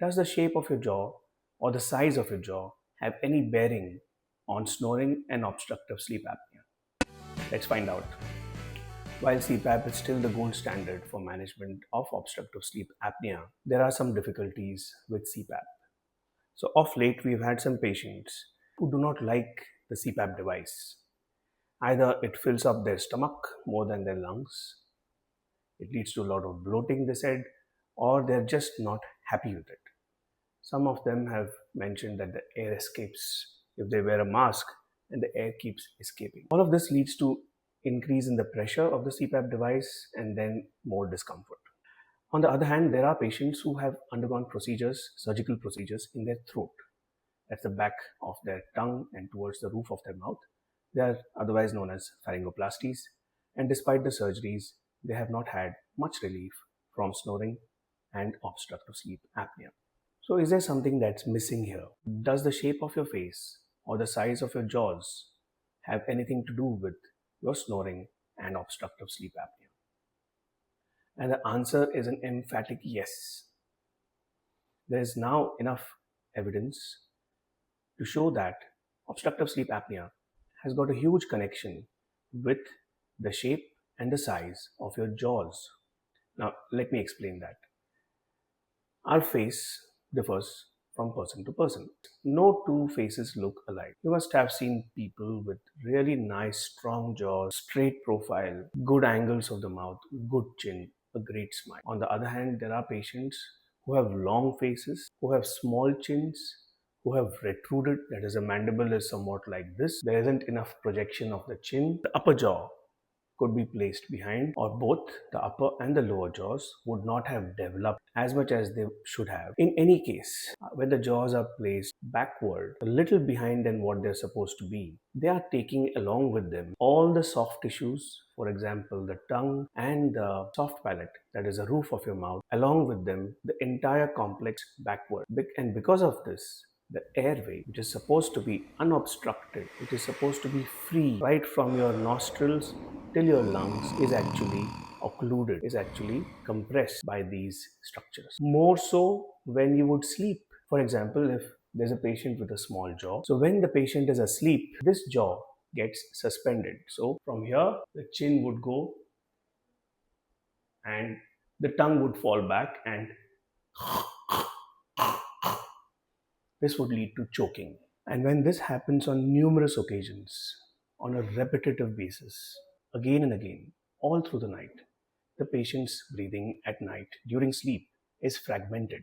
Does the shape of your jaw or the size of your jaw have any bearing on snoring and obstructive sleep apnea? Let's find out. While CPAP is still the gold standard for management of obstructive sleep apnea, there are some difficulties with CPAP. So, of late, we've had some patients who do not like the CPAP device. Either it fills up their stomach more than their lungs, it leads to a lot of bloating, they said, or they're just not happy with it. Some of them have mentioned that the air escapes if they wear a mask and the air keeps escaping. All of this leads to increase in the pressure of the CPAP device and then more discomfort. On the other hand, there are patients who have undergone procedures, surgical procedures in their throat, at the back of their tongue and towards the roof of their mouth. They are otherwise known as pharyngoplasties, and despite the surgeries, they have not had much relief from snoring and obstructive sleep apnea. So, is there something that's missing here? Does the shape of your face or the size of your jaws have anything to do with your snoring and obstructive sleep apnea? And the answer is an emphatic yes. There is now enough evidence to show that obstructive sleep apnea has got a huge connection with the shape and the size of your jaws. Now, let me explain that. Our face differs from person to person. No two faces look alike. You must have seen people with really nice, strong jaws, straight profile, good angles of the mouth, good chin, a great smile. On the other hand, there are patients who have long faces, who have small chins, who have retruded, that is, the mandible is somewhat like this. There isn't enough projection of the chin. The upper jaw could be placed behind, or both the upper and the lower jaws would not have developed as much as they should have. In any case, when the jaws are placed backward, a little behind than what they're supposed to be, they are taking along with them all the soft tissues, for example, the tongue and the soft palate, that is the roof of your mouth, along with them, the entire complex backward. And because of this, the airway, which is supposed to be unobstructed, which is supposed to be free right from your nostrils till your lungs, is actually occluded, is actually compressed by these structures. More so when you would sleep. For example, if there's a patient with a small jaw, so when the patient is asleep, this jaw gets suspended. So from here, the chin would go and the tongue would fall back, and this would lead to choking. And when this happens on numerous occasions, on a repetitive basis, again and again, all through the night, the patient's breathing at night during sleep is fragmented.